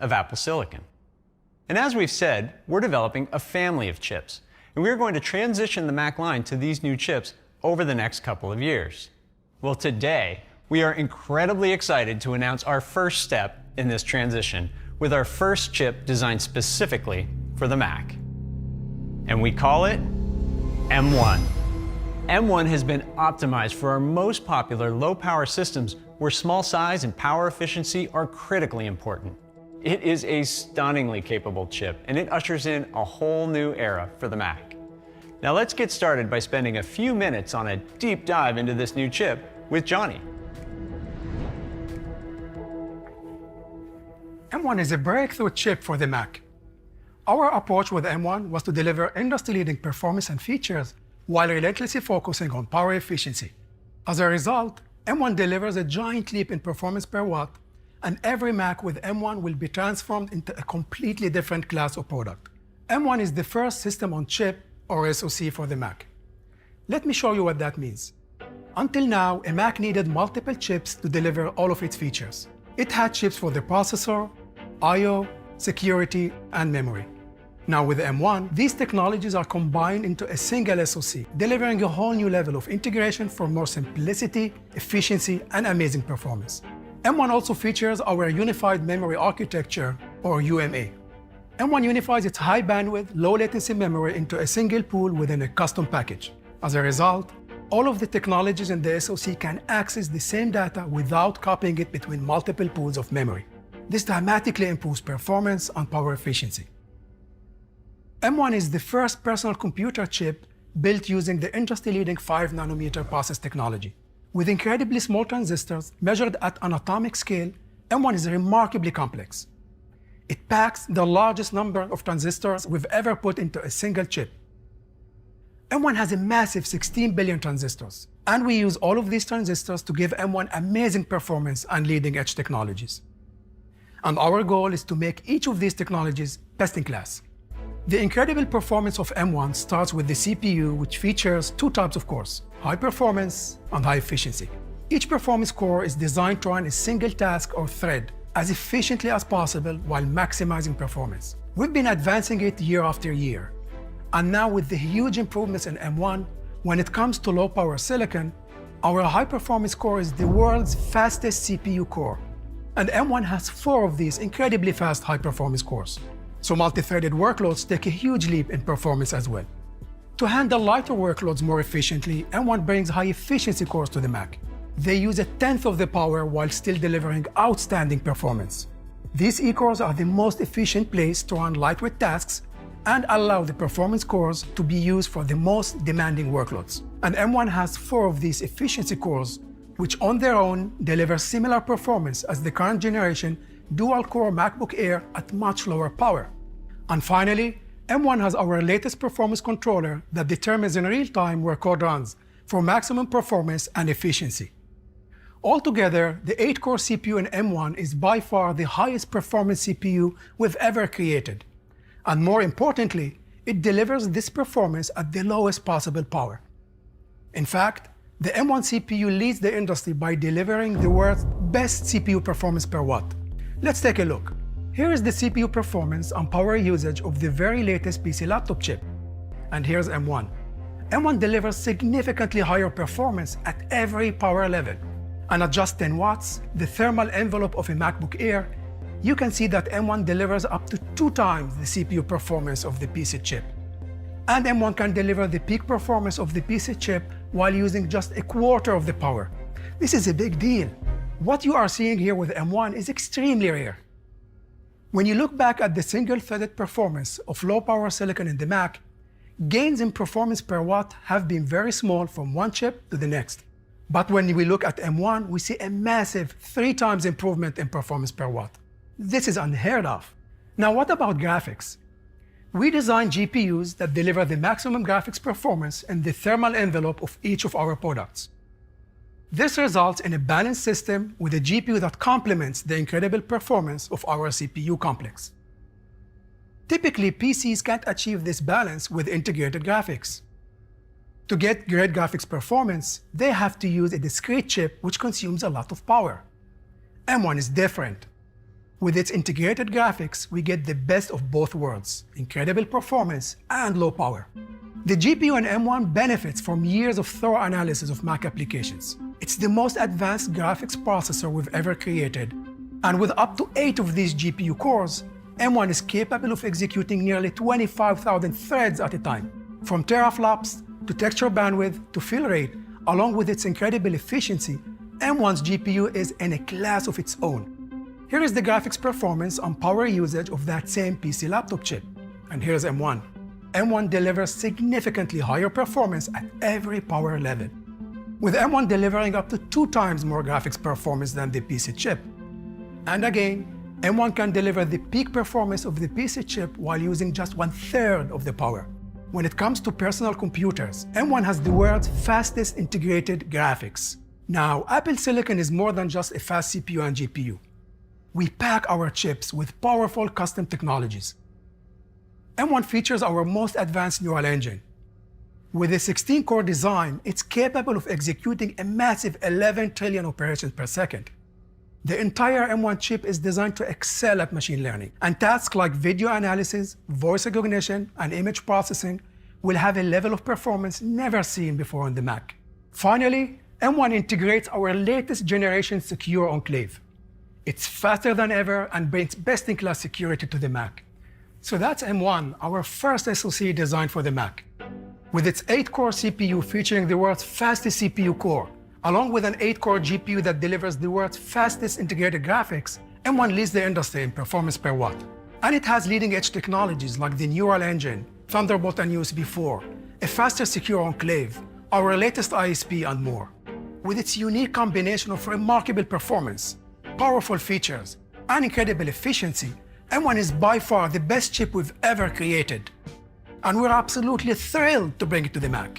of Apple Silicon. And as we've said, we're developing a family of chips, and we're going to transition the Mac line to these new chips over the next couple of years. Well, today, we are incredibly excited to announce our first step in this transition with our first chip designed specifically for the Mac. And we call it M1. M1 has been optimized for our most popular low-power systems where small size and power efficiency are critically important. It is a stunningly capable chip, and it ushers in a whole new era for the Mac. Now let's get started by spending a few minutes on a deep dive into this new chip with Johnny. M1 is a breakthrough chip for the Mac. Our approach with M1 was to deliver industry-leading performance and features while relentlessly focusing on power efficiency. As a result, M1 delivers a giant leap in performance per watt, and every Mac with M1 will be transformed into a completely different class of product. M1 is the first system on chip, or SoC, for the Mac. Let me show you what that means. Until now, a Mac needed multiple chips to deliver all of its features. It had chips for the processor, I/O, security, and memory. Now with M1, these technologies are combined into a single SoC, delivering a whole new level of integration for more simplicity, efficiency, and amazing performance. M1 also features our Unified Memory Architecture, or UMA. M1 unifies its high bandwidth, low latency memory into a single pool within a custom package. As a result, all of the technologies in the SoC can access the same data without copying it between multiple pools of memory. This dramatically improves performance and power efficiency. M1 is the first personal computer chip built using the industry-leading 5-nanometer process technology. With incredibly small transistors measured at an atomic scale, M1 is remarkably complex. It packs the largest number of transistors we've ever put into a single chip. M1 has a massive 16 billion transistors, and we use all of these transistors to give M1 amazing performance and leading-edge technologies. And our goal is to make each of these technologies best in class. The incredible performance of M1 starts with the CPU, which features two types of cores: high performance and high efficiency. Each performance core is designed to run a single task or thread as efficiently as possible while maximizing performance. We've been advancing it year after year. And now with the huge improvements in M1, when it comes to low-power silicon, our high-performance core is the world's fastest CPU core. And M1 has 4 of these incredibly fast high-performance cores. So multi-threaded workloads take a huge leap in performance as well. To handle lighter workloads more efficiently, M1 brings high-efficiency cores to the Mac. They use 1/10 of the power while still delivering outstanding performance. These E-cores are the most efficient place to run lightweight tasks and allow the performance cores to be used for the most demanding workloads. And M1 has 4 of these efficiency cores, which on their own deliver similar performance as the current generation dual-core MacBook Air at much lower power. And finally, M1 has our latest performance controller that determines in real time where code runs for maximum performance and efficiency. Altogether, the 8-core CPU in M1 is by far the highest performance CPU we've ever created. And more importantly, it delivers this performance at the lowest possible power. In fact, the M1 CPU leads the industry by delivering the world's best CPU performance per watt. Let's take a look. Here is the CPU performance and power usage of the very latest PC laptop chip. And here's M1. M1 delivers significantly higher performance at every power level. And at just 10 watts, the thermal envelope of a MacBook Air, you can see that M1 delivers up to 2 times the CPU performance of the PC chip. And M1 can deliver the peak performance of the PC chip while using just 1/4 of the power. This is a big deal. What you are seeing here with M1 is extremely rare. When you look back at the single-threaded performance of low-power silicon in the Mac, gains in performance per watt have been very small from one chip to the next. But when we look at M1, we see a massive 3 times improvement in performance per watt. This is unheard of. Now, what about graphics? We designed GPUs that deliver the maximum graphics performance in the thermal envelope of each of our products. This results in a balanced system with a GPU that complements the incredible performance of our CPU complex. Typically, PCs can't achieve this balance with integrated graphics. To get great graphics performance, they have to use a discrete chip which consumes a lot of power. M1 is different. With its integrated graphics, we get the best of both worlds, incredible performance and low power. The GPU on M1 benefits from years of thorough analysis of Mac applications. It's the most advanced graphics processor we've ever created, and with up to 8 of these GPU cores, M1 is capable of executing nearly 25,000 threads at a time. From teraflops to texture bandwidth to fill rate, along with its incredible efficiency, M1's GPU is in a class of its own. Here is the graphics performance and power usage of that same PC laptop chip. And here's M1. M1 delivers significantly higher performance at every power level, with M1 delivering up to 2 times more graphics performance than the PC chip. And again, M1 can deliver the peak performance of the PC chip while using just 1/3 of the power. When it comes to personal computers, M1 has the world's fastest integrated graphics. Now, Apple Silicon is more than just a fast CPU and GPU. We pack our chips with powerful custom technologies. M1 features our most advanced neural engine. With a 16-core design, it's capable of executing a massive 11 trillion operations per second. The entire M1 chip is designed to excel at machine learning, and tasks like video analysis, voice recognition, and image processing will have a level of performance never seen before on the Mac. Finally, M1 integrates our latest generation Secure Enclave. It's faster than ever and brings best-in-class security to the Mac. So that's M1, our first SoC designed for the Mac. With its 8-core CPU featuring the world's fastest CPU core, along with an 8-core GPU that delivers the world's fastest integrated graphics, M1 leads the industry in performance per watt. And it has leading-edge technologies like the Neural Engine, Thunderbolt and USB 4, a faster Secure Enclave, our latest ISP, and more. With its unique combination of remarkable performance, powerful features, and incredible efficiency, M1 is by far the best chip we've ever created. And we're absolutely thrilled to bring it to the Mac.